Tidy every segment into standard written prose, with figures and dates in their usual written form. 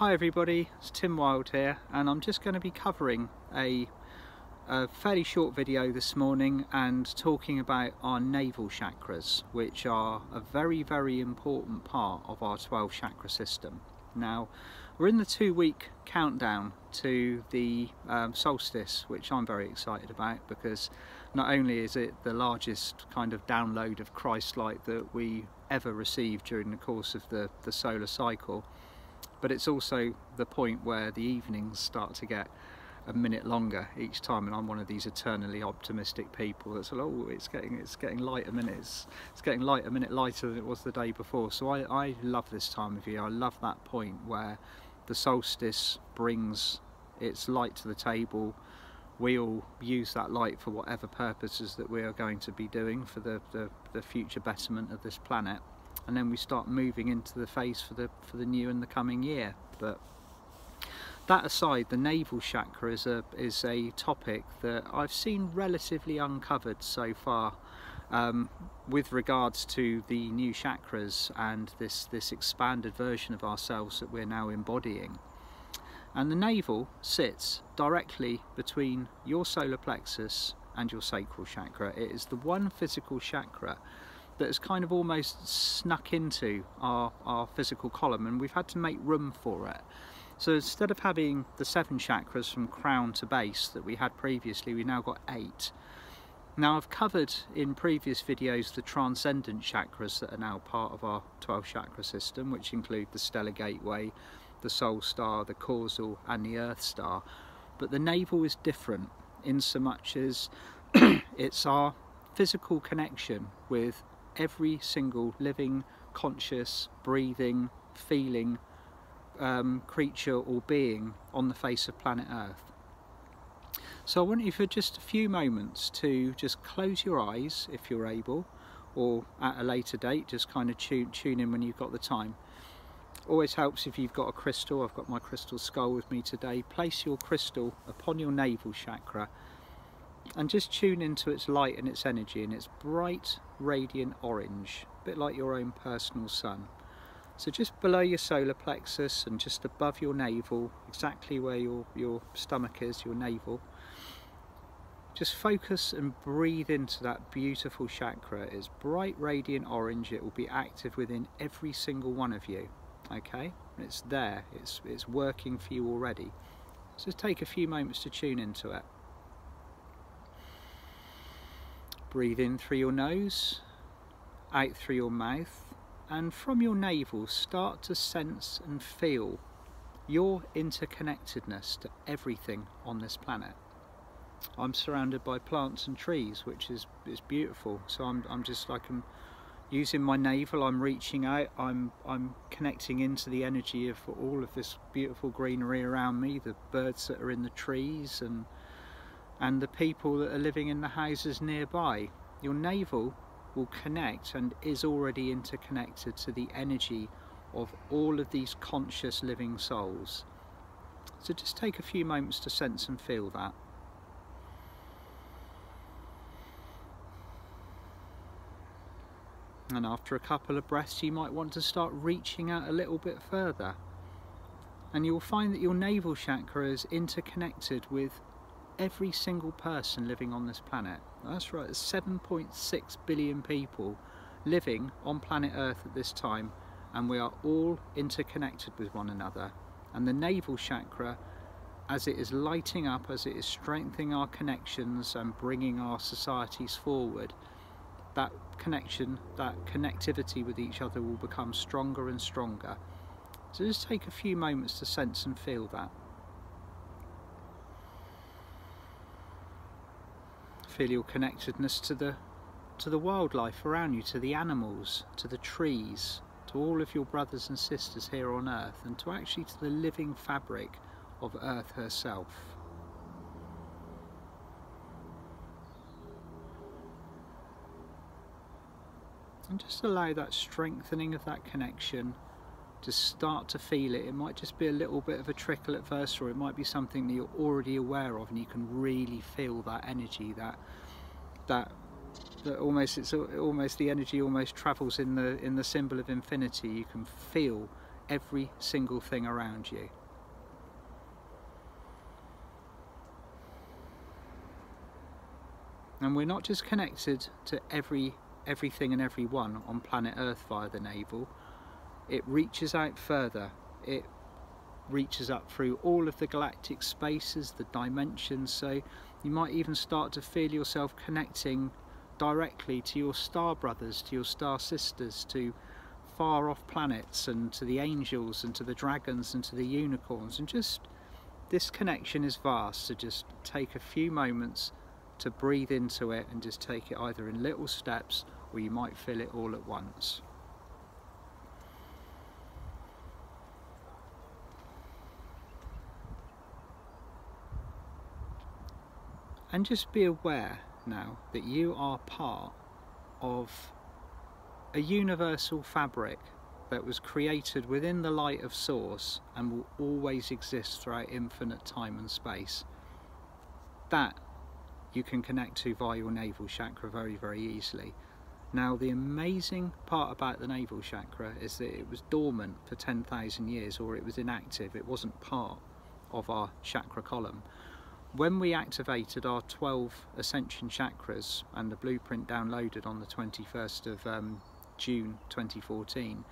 Hi everybody, it's Tim Wild here, and I'm just going to be covering a fairly short video this morning and talking about our navel chakras, which are a very important part of our 12 chakra system. Now, we're in the 2-week countdown to the solstice, which I'm very excited about, because not only is it the largest kind of download of Christ light that we ever received during the course of the solar cycle, but it's also the point where the evenings start to get a minute longer each time, and I'm one of these eternally optimistic people that's like, oh, it's getting light a minute, it's getting light a minute lighter than it was the day before. So I love this time of year. I love that point where the solstice brings its light to the table. We all use that light for whatever purposes that we are going to be doing for the future betterment of this planet, and then we start moving into the phase for the new and the coming year. But that aside, the navel chakra is a topic that I've seen relatively uncovered so far with regards to the new chakras and this expanded version of ourselves that we're now embodying. And the navel sits directly between your solar plexus and your sacral chakra. It is the one physical chakra that has kind of almost snuck into our physical column, and we've had to make room for it. So instead of having the 7 chakras from crown to base that we had previously, we now got 8. Now, I've covered in previous videos the transcendent chakras that are now part of our 12 chakra system, which include the stellar gateway, the soul star, the causal and the earth star. But the navel is different in so much as it's our physical connection with every single living, conscious, breathing, feeling creature or being on the face of planet Earth. So I want you for just a few moments to just close your eyes if you're able, or at a later date just kind of tune in when you've got the time. Always helps if you've got a crystal. I've got my crystal skull with me today. Place your crystal upon your navel chakra and just tune into its light and its energy, and its bright radiant orange, a bit like your own personal sun. So just below your solar plexus and just above your navel, exactly where your stomach is, your navel, just focus and breathe into that beautiful chakra. It's bright radiant orange. It will be active within every single one of you. Okay, it's there, it's working for you already. So just take a few moments to tune into it. Breathe in through your nose, out through your mouth, and from your navel start to sense and feel your interconnectedness to everything on this planet. I'm surrounded by plants and trees, which is beautiful. So I'm just like, I'm using my navel, I'm reaching out, I'm connecting into the energy of all of this beautiful greenery around me, the birds that are in the trees and the people that are living in the houses nearby. Your navel will connect and is already interconnected to the energy of all of these conscious living souls. So just take a few moments to sense and feel that. And after a couple of breaths, you might want to start reaching out a little bit further. And you'll find that your navel chakra is interconnected with every single person living on this planet. That's right, there's 7.6 billion people living on planet Earth at this time, and we are all interconnected with one another. And the navel chakra, as it is lighting up, as it is strengthening our connections and bringing our societies forward, that connection, that connectivity with each other will become stronger and stronger. So just take a few moments to sense and feel that. Feel your connectedness to the wildlife around you, to the animals, to the trees, to all of your brothers and sisters here on Earth, and to the living fabric of Earth herself. And just allow that strengthening of that connection to start to feel it. It might just be a little bit of a trickle at first, or it might be something that you're already aware of, and you can really feel that energy, that almost, it's almost, the energy almost travels in the symbol of infinity. You can feel every single thing around you. And we're not just connected to everything and everyone on planet Earth via the navel. It reaches out further. It reaches up through all of the galactic spaces, the dimensions, so you might even start to feel yourself connecting directly to your star brothers, to your star sisters, to far off planets, and to the angels, and to the dragons, and to the unicorns. And just this connection is vast, so just take a few moments to breathe into it and just take it either in little steps, or you might feel it all at once. And just be aware now that you are part of a universal fabric that was created within the light of Source and will always exist throughout infinite time and space. That you can connect to via your navel chakra very, very easily. Now, the amazing part about the navel chakra is that it was dormant for 10,000 years, or it was inactive. It wasn't part of our chakra column. When we activated our 12 Ascension chakras and the blueprint downloaded on the 21st of June 2014,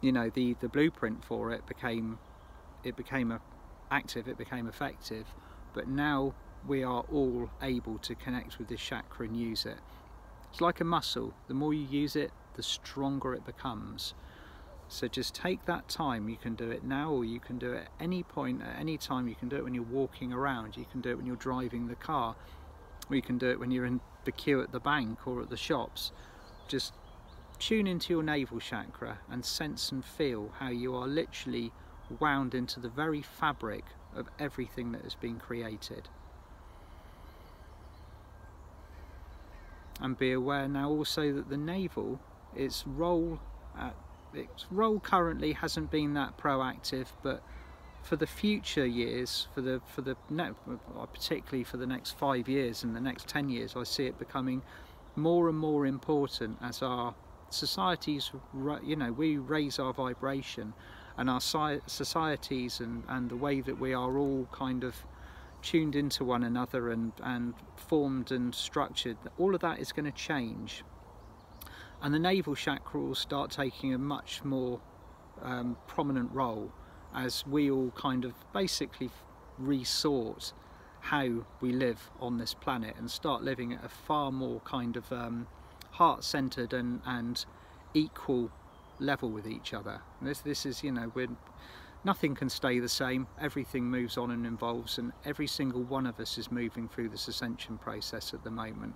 you know, the blueprint for it became active, it became effective, but now we are all able to connect with this chakra and use it. It's like a muscle. The more you use it, the stronger it becomes. So just take that time. You can do it now, or you can do it at any point, at any time. You can do it when you're walking around, you can do it when you're driving the car, or you can do it when you're in the queue at the bank or at the shops. Just tune into your navel chakra and sense and feel how you are literally wound into the very fabric of everything that has been created. And be aware now also that the navel, its role currently hasn't been that proactive, but for the future years, particularly for the next 5 years and the next 10 years, I see it becoming more and more important as our societies, you know, we raise our vibration, and our societies and the way that we are all kind of tuned into one another and formed and structured, all of that is going to change. And the navel chakra will start taking a much more prominent role as we all kind of basically resort how we live on this planet and start living at a far more kind of heart-centered and equal level with each other. And this is, you know, nothing can stay the same. Everything moves on and evolves, and every single one of us is moving through this ascension process at the moment.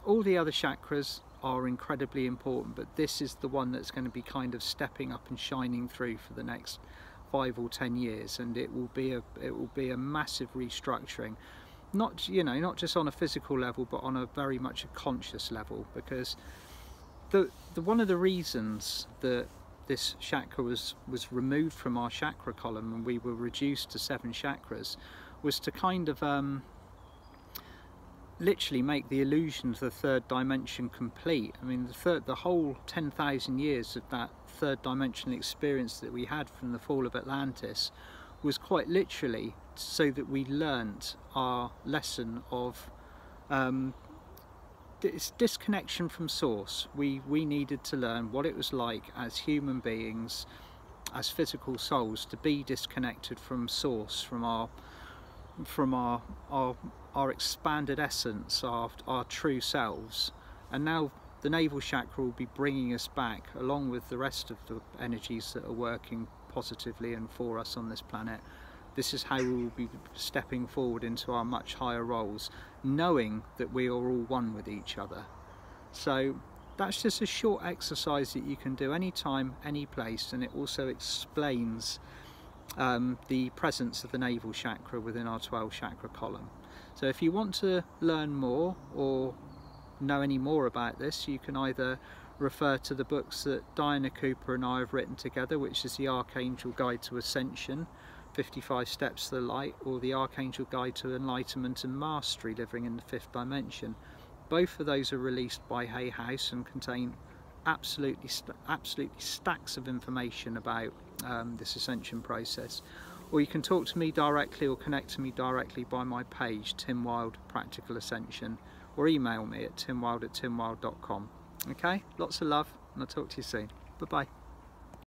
All the other chakras are incredibly important, but this is the one that's going to be kind of stepping up and shining through for the next 5 or 10 years, and it will be a massive restructuring, not just on a physical level, but on a very much a conscious level, because one of the reasons that this chakra was removed from our chakra column and we were reduced to 7 chakras was to kind of literally make the illusion of the third dimension complete. I mean, the whole 10,000 years of that third dimensional experience that we had from the fall of Atlantis was quite literally so that we learnt our lesson of disconnection from Source. We needed to learn what it was like as human beings, as physical souls, to be disconnected from Source, from our expanded essence, our true selves. And now the navel chakra will be bringing us back, along with the rest of the energies that are working positively and for us on this planet. This is how we will be stepping forward into our much higher roles, knowing that we are all one with each other. So that's just a short exercise that you can do anytime, any place, and it also explains the presence of the navel chakra within our 12 chakra column. So if you want to learn more or know any more about this, you can either refer to the books that Diana Cooper and I have written together, which is the Archangel Guide to Ascension, 55 Steps to the Light, or the Archangel Guide to Enlightenment and Mastery, Living in the Fifth Dimension. Both of those are released by Hay House and contain absolutely stacks of information about this ascension process. Or you can talk to me directly or connect to me directly by my page, Tim Wild Practical Ascension, or email me at timwild@timwild.com. Okay, lots of love, and I'll talk to you soon. Bye bye.